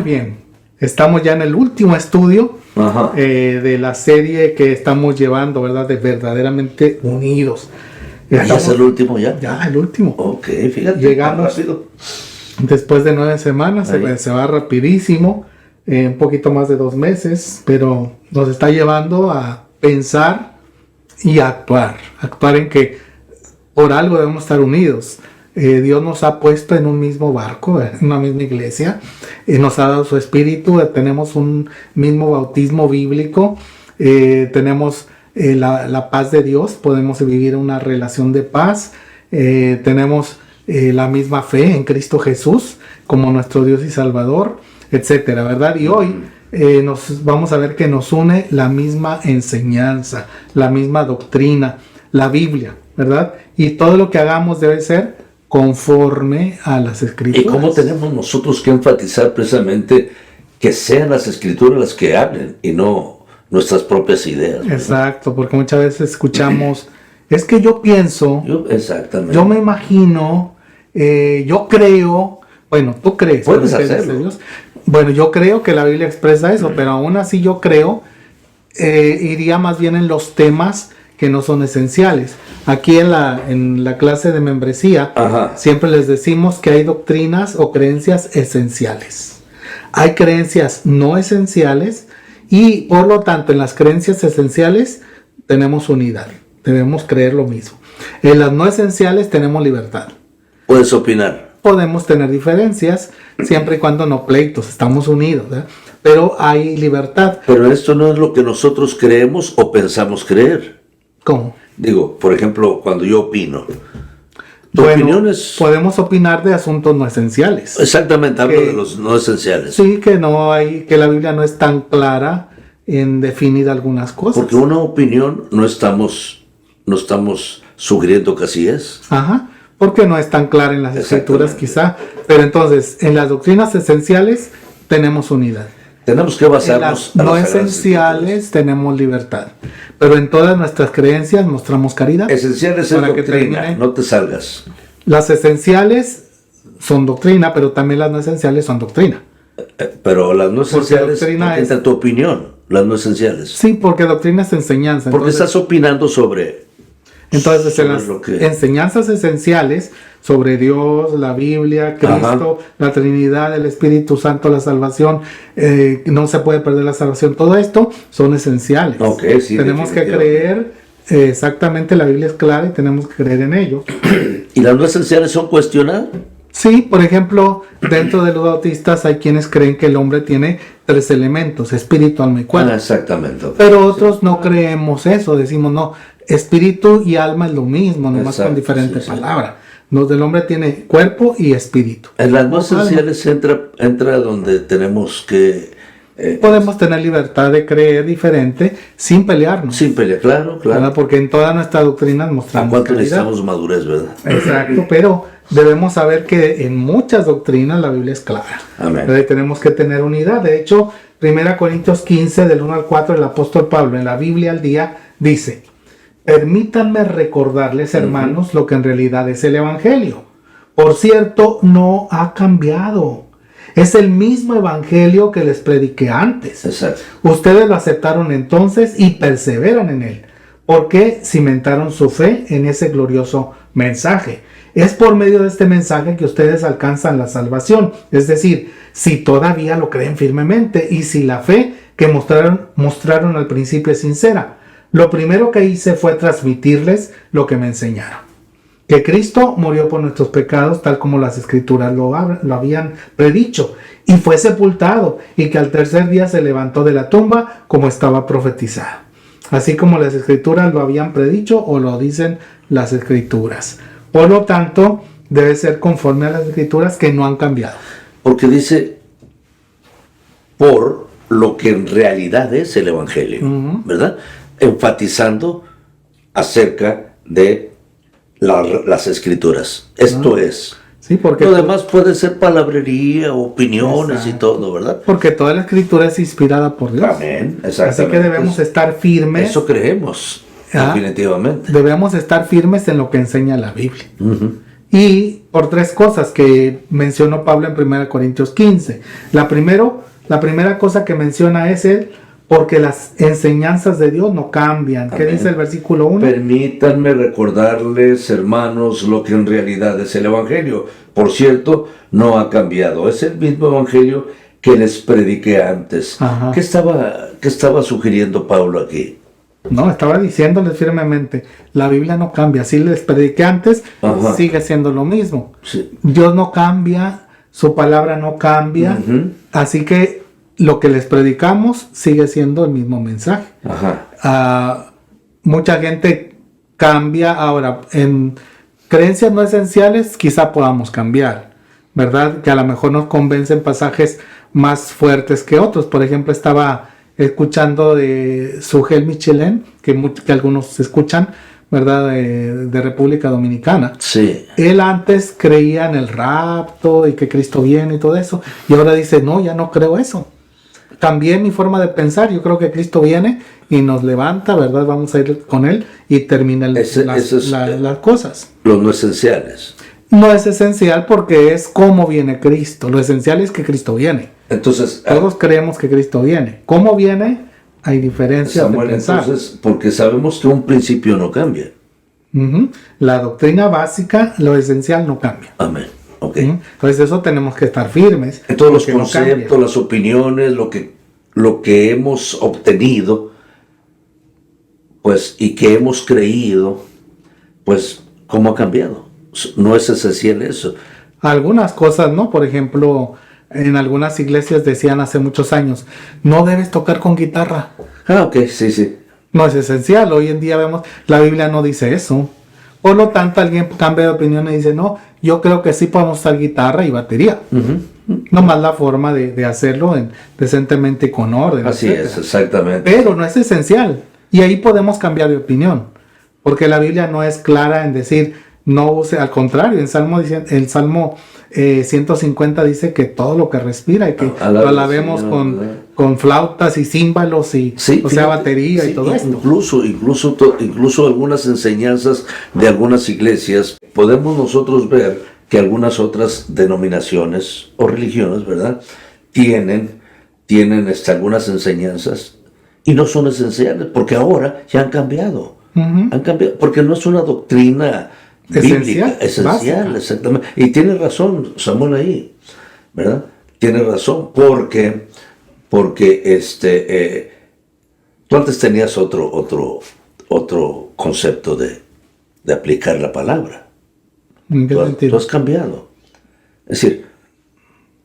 bien. Estamos ya en el último estudio de la serie que estamos llevando, ¿verdad? De Verdaderamente Unidos. ¿Ya es el último ya? Ya, el último. Ok, fíjate. Llegamos después de 9 semanas, se va rapidísimo, un poquito más de 2 meses, pero nos está llevando a pensar y a actuar. Actuar en que por algo debemos estar unidos. Dios nos ha puesto en un mismo barco, en una misma iglesia, nos ha dado su espíritu, tenemos un mismo bautismo bíblico, tenemos la paz de Dios, podemos vivir una relación de paz, tenemos la misma fe en Cristo Jesús como nuestro Dios y Salvador, etcétera, ¿verdad? Y hoy nos vamos a ver que nos une la misma enseñanza, la misma doctrina, la Biblia, ¿verdad? Y todo lo que hagamos debe ser conforme a las Escrituras. ¿Y cómo tenemos nosotros que enfatizar precisamente que sean las Escrituras las que hablen y no nuestras propias ideas? ¿Verdad? Exacto, porque muchas veces escuchamos, es que yo pienso, exactamente. Yo me imagino, yo creo, bueno, tú crees. Puedes hacerlo. Bueno, yo creo que la Biblia expresa eso, pero aún así yo creo, iría más bien en los temas que no son esenciales. Aquí en la clase de membresía, siempre les decimos que hay doctrinas o creencias esenciales. Hay creencias no esenciales y por lo tanto en las creencias esenciales tenemos unidad. Debemos creer lo mismo. En las no esenciales tenemos libertad. Puedes opinar. Podemos tener diferencias siempre y cuando no pleitos, estamos unidos, ¿eh? Pero hay libertad. Pero esto no es lo que nosotros creemos o pensamos creer. ¿Cómo? Digo, por ejemplo, cuando yo opino. ¿Tu opinión es...? Podemos opinar de asuntos no esenciales. Exactamente, hablo de los no esenciales. Sí, que la Biblia no es tan clara en definir algunas cosas. Porque una opinión no estamos sugiriendo que así es. Ajá, porque no es tan clara en las Escrituras quizá. Pero entonces, en las doctrinas esenciales tenemos unidad. Tenemos que basarnos en las no esenciales tenemos libertad. Pero en todas nuestras creencias mostramos caridad. Esenciales es doctrina, no te salgas. Las esenciales son doctrina, pero también las no esenciales son doctrina. Pero las no esenciales entra tu opinión, las no esenciales. Sí, porque doctrina es enseñanza. Porque estás opinando sobre... Entonces, en las enseñanzas esenciales sobre Dios, la Biblia, Cristo, la Trinidad, el Espíritu Santo, la salvación, no se puede perder la salvación, todo esto son esenciales. Sí, tenemos que creer, exactamente, la Biblia es clara y tenemos que creer en ello. ¿Y las no esenciales son cuestionadas? Sí, por ejemplo, dentro de los bautistas hay quienes creen que el hombre tiene 3 elementos, espíritu, alma y cuerpo. Exactamente. Pero otros no creemos eso, decimos no, espíritu y alma es lo mismo, nomás con diferentes palabras. El hombre tiene cuerpo y espíritu. En las no esenciales entra donde tenemos que... podemos tener libertad de creer diferente sin pelearnos. Sin pelear, claro. ¿Verdad? Porque en todas nuestras doctrinas mostramos ¿a cuánto necesitamos madurez, verdad? Exacto, pero debemos saber que en muchas doctrinas la Biblia es clara. Amén. Tenemos que tener unidad. De hecho, 1 Corintios 15, del 1 al 4, el apóstol Pablo en la Biblia al día dice: permítanme recordarles, hermanos, lo que en realidad es el Evangelio. Por cierto, no ha cambiado. Es el mismo Evangelio que les prediqué antes. Exacto. Ustedes lo aceptaron entonces y perseveran en él, porque cimentaron su fe en ese glorioso mensaje. Es por medio de este mensaje que ustedes alcanzan la salvación. Es decir, si todavía lo creen firmemente y si la fe que mostraron al principio es sincera. Lo primero que hice fue transmitirles lo que me enseñaron: que Cristo murió por nuestros pecados, tal como las Escrituras lo habían predicho, y fue sepultado, y que al 3er día se levantó de la tumba, como estaba profetizado. Así como las Escrituras lo habían predicho, o lo dicen las Escrituras. Por lo tanto, debe ser conforme a las Escrituras, que no han cambiado. Porque dice, por lo que en realidad es el Evangelio, ¿verdad? Enfatizando acerca de las Escrituras. Esto es. Sí, porque lo demás puede ser palabrería, opiniones y todo, ¿verdad? Porque toda la Escritura es inspirada por Dios. Amén, exactamente. Así que debemos estar firmes. Eso creemos, definitivamente. Debemos estar firmes en lo que enseña la Biblia. Y por 3 cosas que mencionó Pablo en 1 Corintios 15. La primera cosa que menciona es él, porque las enseñanzas de Dios no cambian. ¿Qué dice el versículo 1? Permítanme recordarles, hermanos, lo que en realidad es el Evangelio. Por cierto, no ha cambiado. Es el mismo Evangelio que les prediqué antes. ¿Qué estaba sugiriendo Pablo aquí? No, estaba diciéndoles firmemente, la Biblia no cambia. Si les prediqué antes, sigue siendo lo mismo. Sí. Dios no cambia, su palabra no cambia. Así que lo que les predicamos sigue siendo el mismo mensaje. Mucha gente cambia. Ahora, en creencias no esenciales quizá podamos cambiar, ¿verdad? Que a lo mejor nos convencen pasajes más fuertes que otros. Por ejemplo, estaba escuchando de Sugel Michelén, que algunos escuchan, ¿verdad? De República Dominicana. Sí. Él antes creía en el rapto y que Cristo viene y todo eso, y ahora dice, no, ya no creo eso. Cambié mi forma de pensar. Yo creo que Cristo viene y nos levanta, ¿verdad? Vamos a ir con Él y termina las cosas. Los no esenciales. No es esencial porque es cómo viene Cristo. Lo esencial es que Cristo viene. Entonces, todos creemos que Cristo viene. ¿Cómo viene? Hay diferencias Samuel, de pensar. entonces, porque sabemos que un principio no cambia. La doctrina básica, lo esencial no cambia. Amén. Okay. Entonces eso tenemos que estar firmes. En todos los conceptos, las opiniones, lo que hemos obtenido, pues, y que hemos creído, pues, ¿cómo ha cambiado? No es esencial eso. Algunas cosas, ¿no? Por ejemplo, en algunas iglesias decían hace muchos años, no debes tocar con guitarra. Ok, sí. No es esencial. Hoy en día vemos, la Biblia no dice eso. Por lo tanto, alguien cambia de opinión y dice, no, yo creo que sí podemos usar guitarra y batería. Nomás la forma de hacerlo decentemente y con orden. Así etcétera. es, exactamente. Pero no es esencial. Y ahí podemos cambiar de opinión. Porque la Biblia no es clara en decir, no use, al contrario, el Salmo 150 dice que todo lo que respira y que lo alabemos con flautas y címbalos y batería y todo esto. Incluso algunas enseñanzas de algunas iglesias, podemos nosotros ver que algunas otras denominaciones o religiones, ¿verdad? Tienen algunas enseñanzas y no son esenciales, porque ahora ya han cambiado. Han cambiado, porque no es una doctrina bíblica, esencial, exactamente. Y tiene razón Samuel ahí, ¿verdad? Tiene razón, porque tú antes tenías otro concepto de aplicar la palabra. Tú has cambiado. Es decir,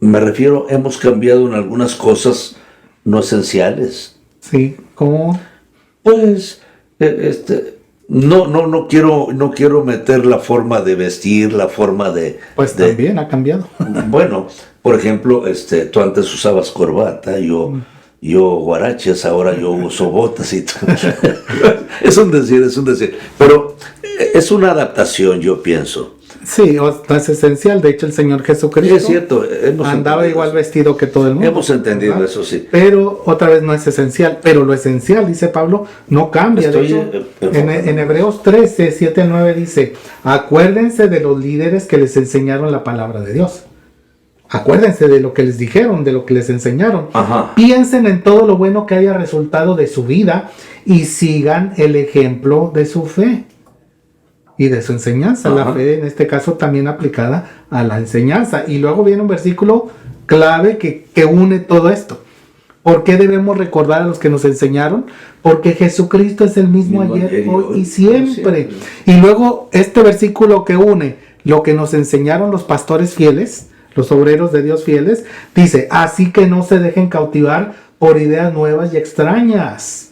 me refiero, hemos cambiado en algunas cosas no esenciales. Sí, ¿cómo? Pues, no quiero meter la forma de vestir, la forma de... Pues también ha cambiado. Bueno, por ejemplo, tú antes usabas corbata, yo guaraches, ahora yo uso botas y todo. Es un decir. Pero es una adaptación, yo pienso. Sí, no es esencial. De hecho, el Señor Jesucristo es cierto, andaba igual vestido que todo el mundo. Hemos entendido, ¿verdad? Eso sí. Pero otra vez no es esencial. Pero lo esencial, dice Pablo, no cambia. De hecho, en Hebreos 13, 7 al 9 dice, acuérdense de los líderes que les enseñaron la palabra de Dios. Acuérdense de lo que les dijeron, de lo que les enseñaron. Piensen en todo lo bueno que haya resultado de su vida y sigan el ejemplo de su fe y de su enseñanza. La fe, en este caso, también aplicada a la enseñanza. Y luego viene un versículo clave que une todo esto. ¿Por qué debemos recordar a los que nos enseñaron? Porque Jesucristo es el mismo ayer, hoy y siempre. Y luego este versículo que une lo que nos enseñaron los pastores fieles, los obreros de Dios fieles, dice, así que no se dejen cautivar por ideas nuevas y extrañas.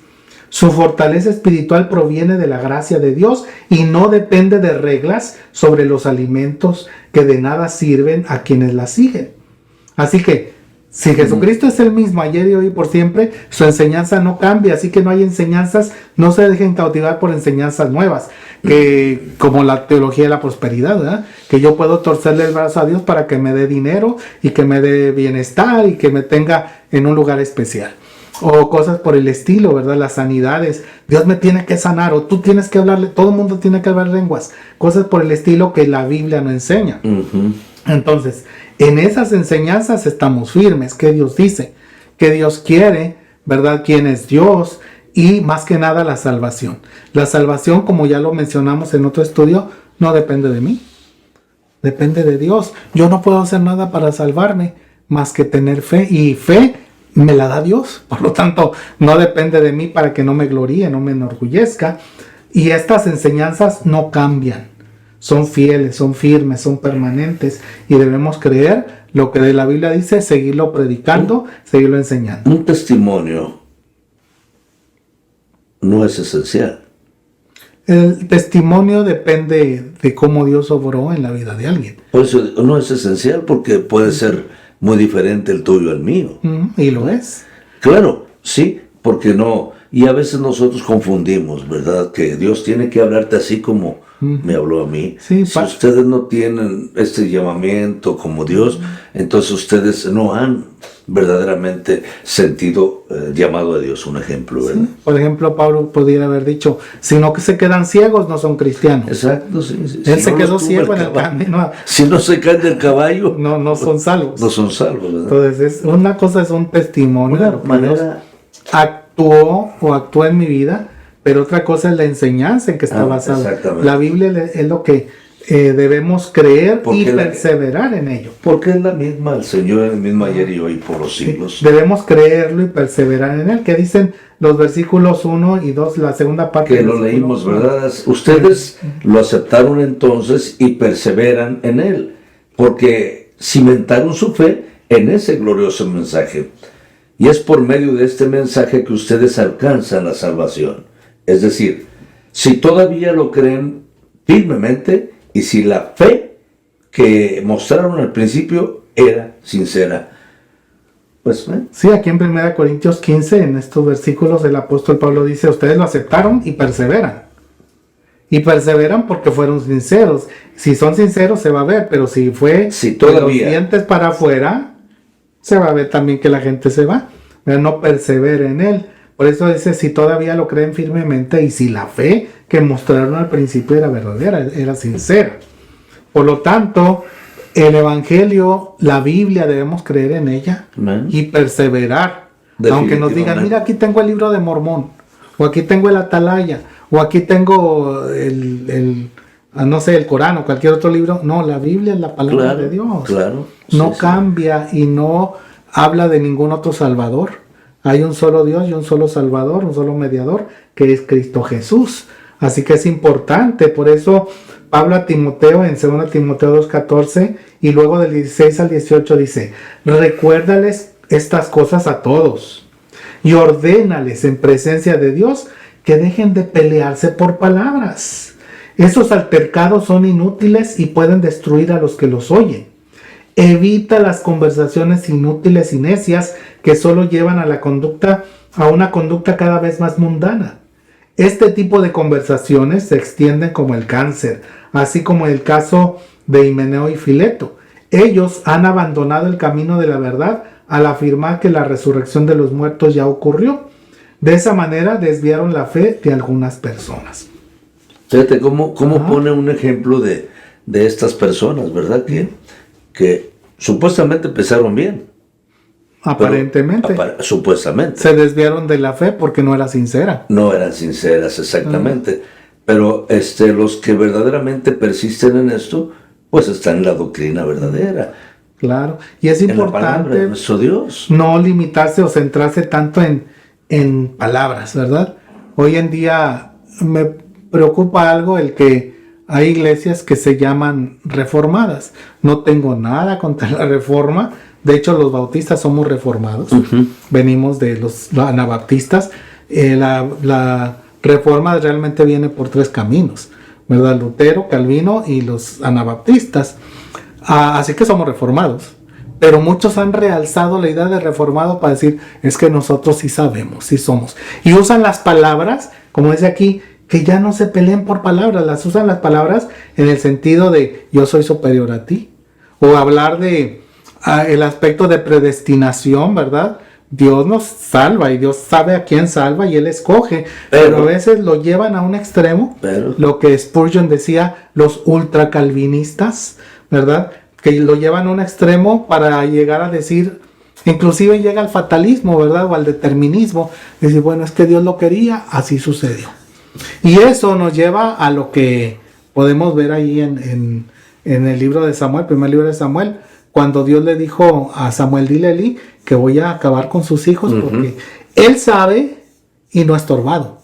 Su fortaleza espiritual proviene de la gracia de Dios y no depende de reglas sobre los alimentos que de nada sirven a quienes la siguen. Así que, si Jesucristo es el mismo ayer y hoy y por siempre, su enseñanza no cambia. Así que no hay enseñanzas, no se dejen cautivar por enseñanzas nuevas, que como la teología de la prosperidad, ¿verdad? Que yo puedo torcerle el brazo a Dios para que me dé dinero y que me dé bienestar y que me tenga en un lugar especial. o cosas por el estilo, ¿verdad? Las sanidades, Dios me tiene que sanar, o tú tienes que hablarle, todo el mundo tiene que hablar lenguas, cosas por el estilo que la Biblia no enseña. Entonces, en esas enseñanzas estamos firmes, que Dios dice, que Dios quiere, ¿verdad? ¿Quién es Dios? Y más que nada la salvación. La salvación, como ya lo mencionamos en otro estudio, no depende de mí, depende de Dios. Yo no puedo hacer nada para salvarme, más que tener fe, y fe me la da Dios. Por lo tanto, no depende de mí para que no me gloríe, no me enorgullezca. Y estas enseñanzas no cambian. Son fieles, son firmes, son permanentes. Y debemos creer lo que de la Biblia dice, seguirlo predicando, seguirlo enseñando. Un testimonio no es esencial. El testimonio depende de cómo Dios obró en la vida de alguien. Por eso no es esencial, porque puede ser muy diferente el tuyo al mío. Y lo es. Claro, sí, porque no. Y a veces nosotros confundimos, ¿verdad? Que Dios tiene que hablarte así como me habló a mí. Sí, si ustedes no tienen este llamamiento como Dios, entonces ustedes no han verdaderamente sentido llamado a Dios. Un ejemplo, ¿verdad? Sí. Por ejemplo, Pablo pudiera haber dicho, sino que se quedan ciegos, no son cristianos. Exacto, sí. Él se quedó ciego en el camino. Si no se cae del caballo, no son salvos. No son salvos, ¿verdad? Entonces, una cosa es un testimonio de lo que Dios actuó o actúa en mi vida, pero otra cosa es la enseñanza en que está basada. La Biblia es lo que debemos creer y perseverar en ello. Porque es la misma, el Señor es el mismo ayer y hoy por los siglos. Debemos creerlo y perseverar en él. ¿Qué dicen los versículos 1 y 2, la segunda parte? Que lo leímos, ¿verdad? Ustedes lo aceptaron entonces y perseveran en él, porque cimentaron su fe en ese glorioso mensaje. Y es por medio de este mensaje que ustedes alcanzan la salvación. Es decir, si todavía lo creen firmemente y si la fe que mostraron al principio era sincera. Pues, sí, aquí en 1 Corintios 15, en estos versículos, el apóstol Pablo dice, ustedes lo aceptaron y perseveran. Y perseveran porque fueron sinceros. Si son sinceros se va a ver, pero si fue de los dientes para afuera, se va a ver también que la gente se va. Pero no persevera en él. Por eso dice, si todavía lo creen firmemente y si la fe que mostraron al principio era verdadera, era sincera. Por lo tanto, el Evangelio, la Biblia, debemos creer en ella y perseverar. Aunque nos digan, mira, aquí tengo el libro de Mormón, o aquí tengo el Atalaya, o aquí tengo no sé, el Corán o cualquier otro libro. No, la Biblia es la palabra de Dios. Claro. No cambia y no habla de ningún otro Salvador. Hay un solo Dios y un solo Salvador, un solo mediador, que es Cristo Jesús. Así que es importante. Por eso Pablo a Timoteo en 2 Timoteo 2:14 y luego del 16 al 18 dice, recuérdales estas cosas a todos y ordénales en presencia de Dios que dejen de pelearse por palabras. Esos altercados son inútiles y pueden destruir a los que los oyen. Evita las conversaciones inútiles y necias que solo llevan a una conducta cada vez más mundana. Este tipo de conversaciones se extienden como el cáncer, así como el caso de Himeneo y Fileto. Ellos han abandonado el camino de la verdad al afirmar que la resurrección de los muertos ya ocurrió. De esa manera desviaron la fe de algunas personas. Fíjate cómo pone un ejemplo de estas personas, ¿verdad? Que supuestamente empezaron bien. Aparentemente. Supuestamente. Se desviaron de la fe porque no era sincera. No eran sinceras, exactamente. Pero los que verdaderamente persisten en esto, pues están en la doctrina verdadera. Claro. Y es importante de nuestro Dios. No limitarse o centrarse tanto en palabras, ¿verdad? Hoy en día me preocupa algo el que hay iglesias que se llaman reformadas. No tengo nada contra la reforma. De hecho, los bautistas somos reformados. Venimos de los anabaptistas. La reforma realmente viene por 3 caminos, ¿verdad? Lutero, Calvino y los anabaptistas. Así que somos reformados. Pero muchos han realzado la idea de reformado para decir, es que nosotros sí sabemos, sí somos. Y usan las palabras, como dice aquí, que ya no se peleen por palabras, las usan las palabras en el sentido de yo soy superior a ti. O hablar de el aspecto de predestinación, ¿verdad? Dios nos salva y Dios sabe a quién salva y Él escoge, pero a veces lo llevan a un extremo, lo que Spurgeon decía, los ultracalvinistas, ¿verdad? Que lo llevan a un extremo para llegar a decir, inclusive llega al fatalismo, ¿verdad? O al determinismo, decir, bueno, es que Dios lo quería, así sucedió. Y eso nos lleva a lo que podemos ver ahí en el libro de Samuel, primer libro de Samuel, cuando Dios le dijo a Samuel, dile a Elí que voy a acabar con sus hijos porque él sabe y no ha estorbado.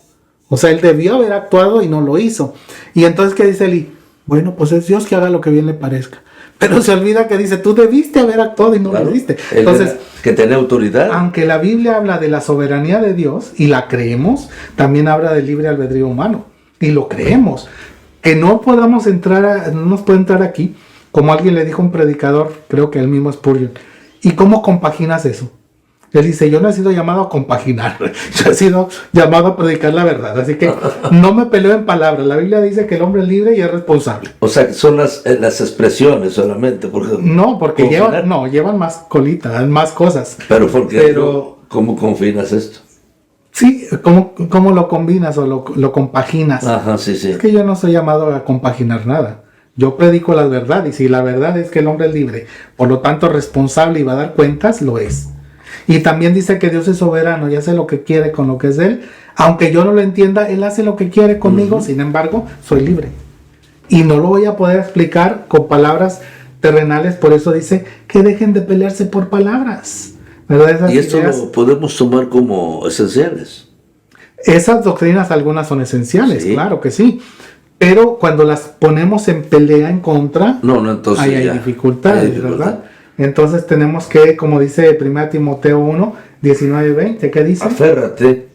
O sea, él debió haber actuado y no lo hizo. Y entonces, ¿qué dice Elí? Bueno, pues es Dios que haga lo que bien le parezca. Pero se olvida que dice, tú debiste haber actuado y no lo diste. Entonces, que tiene autoridad. Aunque la Biblia habla de la soberanía de Dios y la creemos, también habla del libre albedrío humano y lo creemos. Que no podamos entrar, no nos puede entrar aquí, como alguien le dijo a un predicador, creo que el mismo Spurgeon, ¿y cómo compaginas eso? Él dice, yo no he sido llamado a compaginar, yo he sido llamado a predicar la verdad, así que no me peleo en palabras. La Biblia dice que el hombre es libre y es responsable. O sea, son las expresiones solamente. Porque llevan más colita, más cosas. Pero ¿cómo confinas esto? Sí, ¿cómo lo combinas o lo compaginas? Ajá, sí. Es que yo no soy llamado a compaginar nada. Yo predico la verdad y si la verdad es que el hombre es libre, por lo tanto responsable y va a dar cuentas, lo es. Y también dice que Dios es soberano y hace lo que quiere con lo que es de Él. Aunque yo no lo entienda, Él hace lo que quiere conmigo, sin embargo, soy libre. Y no lo voy a poder explicar con palabras terrenales, por eso dice que dejen de pelearse por palabras. ¿Verdad? Y esto lo podemos tomar como esenciales. Esas doctrinas algunas son esenciales, claro que sí. Pero cuando las ponemos en pelea en contra, entonces hay dificultades, ¿verdad? Entonces tenemos que, como dice 1 Timoteo 1, 19-20, ¿qué dice? Aférrate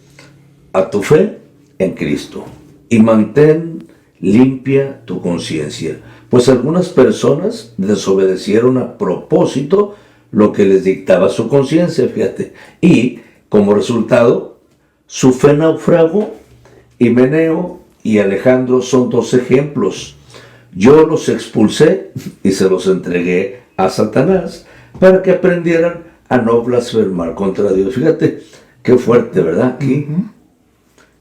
a tu fe en Cristo y mantén limpia tu conciencia, pues algunas personas desobedecieron a propósito lo que les dictaba su conciencia, fíjate, y como resultado, su fe naufragó. Himeneo y Alejandro son dos ejemplos. Yo los expulsé y se los entregué a Satanás para que aprendieran a no blasfemar contra Dios. Fíjate qué fuerte, ¿verdad? Aquí.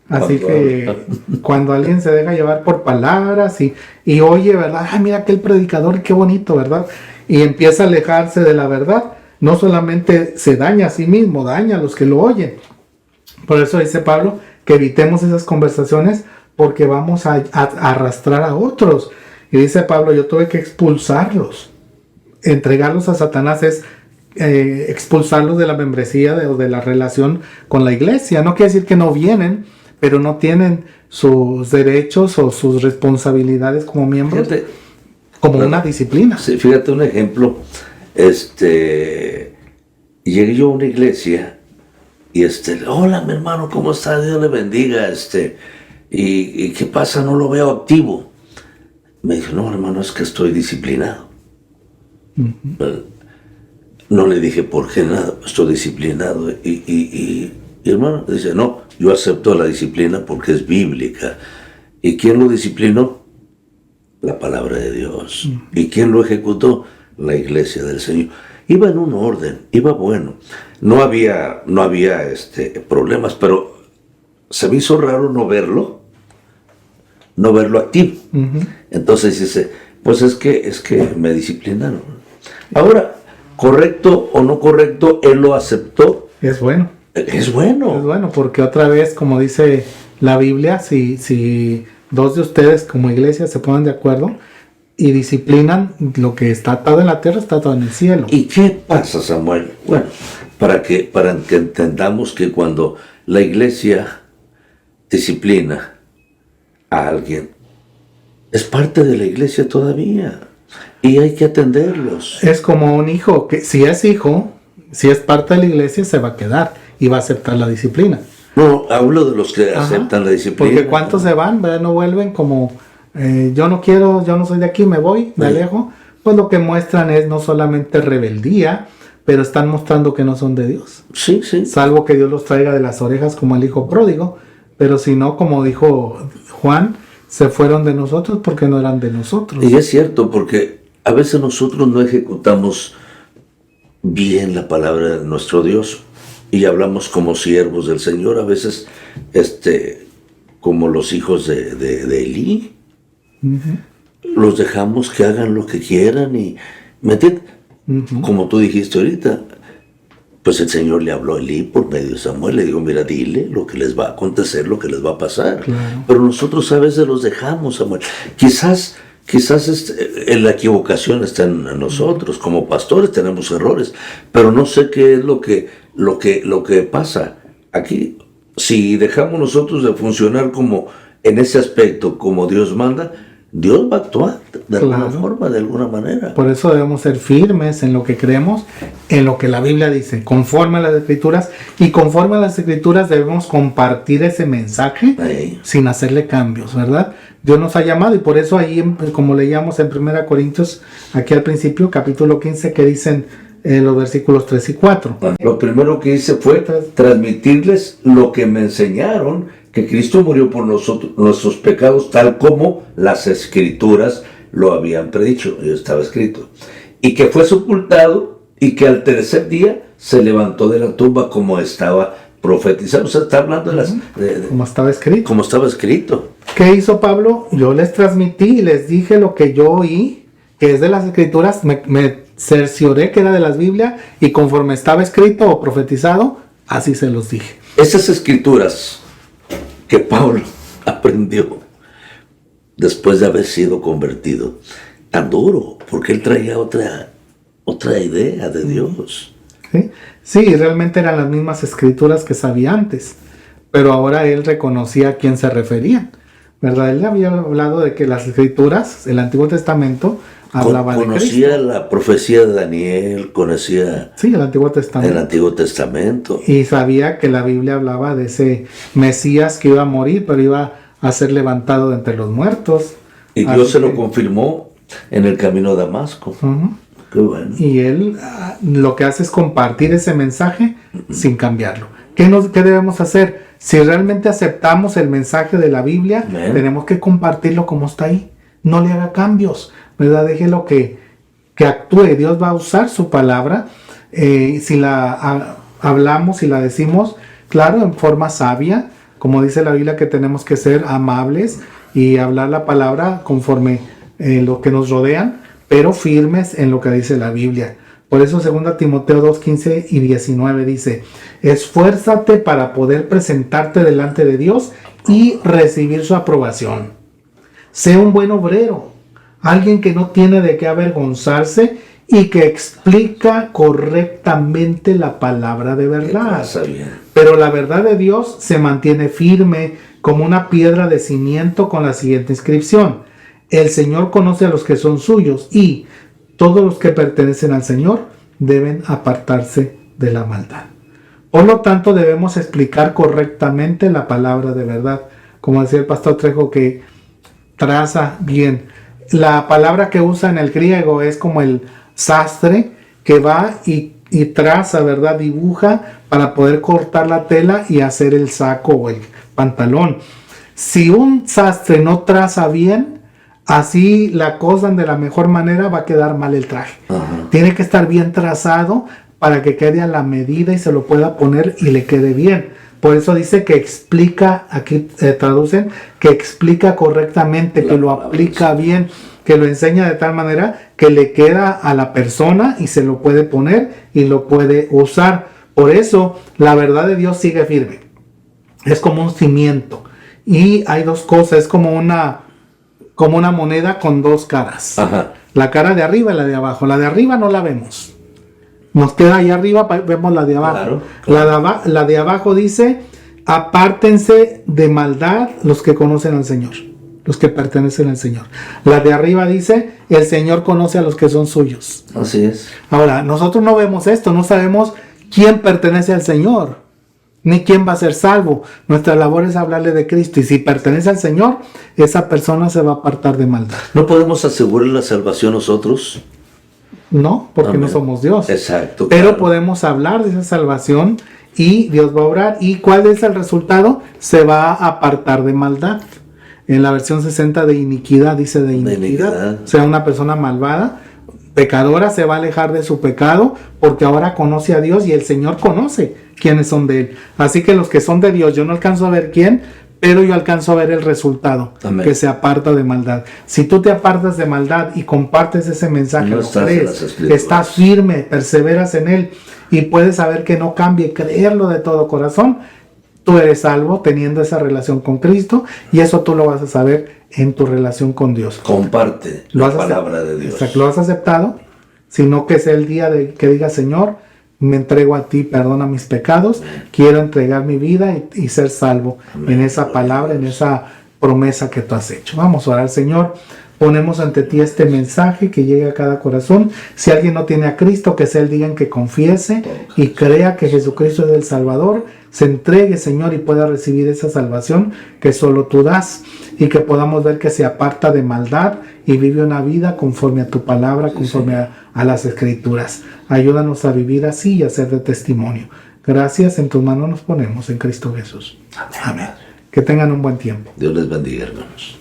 Así que cuando alguien se deja llevar por palabras y oye, ¿verdad? Ay, mira aquel predicador, qué bonito, ¿verdad? Y empieza a alejarse de la verdad, no solamente se daña a sí mismo, daña a los que lo oyen. Por eso dice Pablo que evitemos esas conversaciones porque vamos a arrastrar a otros. Y dice Pablo, yo tuve que expulsarlos. Entregarlos a Satanás es expulsarlos de la membresía o de la relación con la iglesia. No quiere decir que no vienen, pero no tienen sus derechos o sus responsabilidades como miembros, como una disciplina. Sí, fíjate un ejemplo. Llegué yo a una iglesia y hola mi hermano, ¿cómo está? Dios le bendiga. ¿Y qué pasa? No lo veo activo. Me dijo, no hermano, es que estoy disciplinado. No le dije por qué nada, estoy disciplinado. Y hermano dice, no, yo acepto la disciplina porque es bíblica. ¿Y quién lo disciplinó? La palabra de Dios. ¿Y quién lo ejecutó? La iglesia del Señor. Iba en un orden, iba bueno. No había problemas, pero se me hizo raro no verlo activo. Entonces dice, pues es que me disciplinaron. Ahora, correcto o no correcto, él lo aceptó. Es bueno. Es bueno. Es bueno, porque otra vez, como dice la Biblia, si dos de ustedes como iglesia se ponen de acuerdo y disciplinan, lo que está atado en la tierra está atado en el cielo. ¿Y qué pasa, Samuel? Bueno, para que entendamos que cuando la iglesia disciplina a alguien, es parte de la iglesia todavía y hay que atenderlos. Es como un hijo, que si es hijo, si es parte de la iglesia, se va a quedar y va a aceptar la disciplina. No, hablo de los que aceptan la disciplina. Porque ¿cuántos se van? ¿Verdad? No vuelven como, yo no quiero, yo no soy de aquí, me voy, me alejo. Pues lo que muestran es no solamente rebeldía, pero están mostrando que no son de Dios. Sí. Salvo que Dios los traiga de las orejas como el hijo pródigo, pero si no, como dijo Juan, se fueron de nosotros porque no eran de nosotros. Y es cierto, porque a veces nosotros no ejecutamos bien la palabra de nuestro Dios. y hablamos como siervos del Señor, a veces como los hijos de Elí. Los dejamos que hagan lo que quieran y, ¿me entiendes? Como tú dijiste ahorita, pues el Señor le habló a Elí por medio de Samuel, le dijo, mira, dile lo que les va a acontecer, lo que les va a pasar. Claro. Pero nosotros a veces los dejamos, Samuel. Quizás en la equivocación está en nosotros, como pastores tenemos errores, pero no sé qué es lo que pasa aquí. Si dejamos nosotros de funcionar como en ese aspecto, como Dios manda, Dios va a actuar de alguna forma, de alguna manera. Por eso debemos ser firmes en lo que creemos, en lo que la Biblia dice, conforme a las Escrituras, y conforme a las Escrituras debemos compartir ese mensaje sin hacerle cambios, ¿verdad? Dios nos ha llamado y por eso ahí, como leíamos en 1 Corintios, aquí al principio, capítulo 15, que dicen los versículos 3 y 4. Lo primero que hice fue transmitirles lo que me enseñaron, que Cristo murió por nosotros, nuestros pecados, tal como las Escrituras lo habían predicho, estaba escrito, y que fue sepultado y que al tercer día se levantó de la tumba como estaba profetizado. O sea, está hablando como estaba escrito. Como estaba escrito. ¿Qué hizo Pablo? Yo les transmití y les dije lo que yo oí, que es de las Escrituras, me cercioré que era de las Biblias y conforme estaba escrito o profetizado, así se los dije. Esas Escrituras que Pablo aprendió después de haber sido convertido, tan duro, porque él traía otra idea de Dios. Sí, realmente eran las mismas Escrituras que sabía antes, pero ahora él reconocía a quién se refería, ¿verdad? Él había hablado de que las Escrituras, el Antiguo Testamento, hablaba de Cristo. Conocía la profecía de Daniel, conocía el Antiguo Testamento. El Antiguo Testamento. Y sabía que la Biblia hablaba de ese Mesías que iba a morir, pero iba a ser levantado de entre los muertos. Y Dios se lo confirmó en el camino a Damasco. Qué bueno. Y él lo que hace es compartir ese mensaje sin cambiarlo. ¿Qué debemos hacer? Si realmente aceptamos el mensaje de la Biblia, tenemos que compartirlo como está ahí. No le haga cambios, ¿verdad? Déjelo que actúe. Dios va a usar su palabra. Si la hablamos y la decimos, claro, en forma sabia, como dice la Biblia, que tenemos que ser amables y hablar la palabra conforme lo que nos rodean, pero firmes en lo que dice la Biblia. Por eso 2 Timoteo 2, 15 y 19 dice, esfuérzate para poder presentarte delante de Dios y recibir su aprobación. Sé un buen obrero, alguien que no tiene de qué avergonzarse y que explica correctamente la palabra de verdad. Pero la verdad de Dios se mantiene firme como una piedra de cimiento con la siguiente inscripción. El Señor conoce a los que son suyos y todos los que pertenecen al Señor deben apartarse de la maldad. Por lo tanto, debemos explicar correctamente la palabra de verdad. Como decía el pastor Trejo, que traza bien. La palabra que usa en el griego es como el sastre, que va y traza, ¿verdad? Dibuja para poder cortar la tela y hacer el saco o el pantalón. Si un sastre no traza bien, así la cosan de la mejor manera, va a quedar mal el traje. Tiene que estar bien trazado para que quede a la medida y se lo pueda poner y le quede bien. Por eso dice que explica, aquí traducen, que explica correctamente, que lo aplica bien, que lo enseña de tal manera que le queda a la persona y se lo puede poner y lo puede usar. Por eso la verdad de Dios sigue firme. Es como un cimiento. Y hay dos cosas, es como una moneda con dos caras. La cara de arriba y la de abajo. La de arriba no la vemos. Nos queda ahí arriba, vemos la de abajo. Claro. La de abajo dice, apártense de maldad los que conocen al Señor, los que pertenecen al Señor. La de arriba dice, el Señor conoce a los que son suyos. Así es. Ahora, nosotros no vemos esto, no sabemos quién pertenece al Señor, ni quién va a ser salvo. Nuestra labor es hablarle de Cristo, y si pertenece al Señor, esa persona se va a apartar de maldad. ¿No podemos asegurar la salvación nosotros? No, porque no somos Dios. Exacto. Pero claro, podemos hablar de esa salvación y Dios va a obrar. ¿Y cuál es el resultado? Se va a apartar de maldad. En la versión 60 de iniquidad dice de iniquidad. O sea, una persona malvada pecadora se va a alejar de su pecado porque ahora conoce a Dios y el Señor conoce quiénes son de Él. Así que los que son de Dios, yo no alcanzo a ver quién, pero yo alcanzo a ver el resultado, Amén. que se aparta de maldad. Si tú te apartas de maldad y compartes ese mensaje, No lo estás en crees, las Escrituras. estás firme, perseveras en Él y puedes saber que no cambie, creerlo de todo corazón, tú eres salvo teniendo esa relación con Cristo y eso tú lo vas a saber en tu relación con Dios. Comparte ¿Lo la has palabra de Dios. Exacto, ¿lo has aceptado? Sino que sea el día de que diga, Señor, me entrego a ti, perdona mis pecados, quiero entregar mi vida y ser salvo. Amén. En esa palabra, en esa promesa que tú has hecho. Vamos a orar, Señor. Ponemos ante ti este mensaje que llegue a cada corazón. Si alguien no tiene a Cristo, que sea el día en que confiese y crea que Jesucristo es el Salvador, se entregue, Señor, y pueda recibir esa salvación que solo tú das y que podamos ver que se aparta de maldad y vive una vida conforme a tu palabra, conforme a las Escrituras. Ayúdanos a vivir así y a ser de testimonio. Gracias, en tus manos nos ponemos en Cristo Jesús. Amén. Que tengan un buen tiempo. Dios les bendiga, hermanos.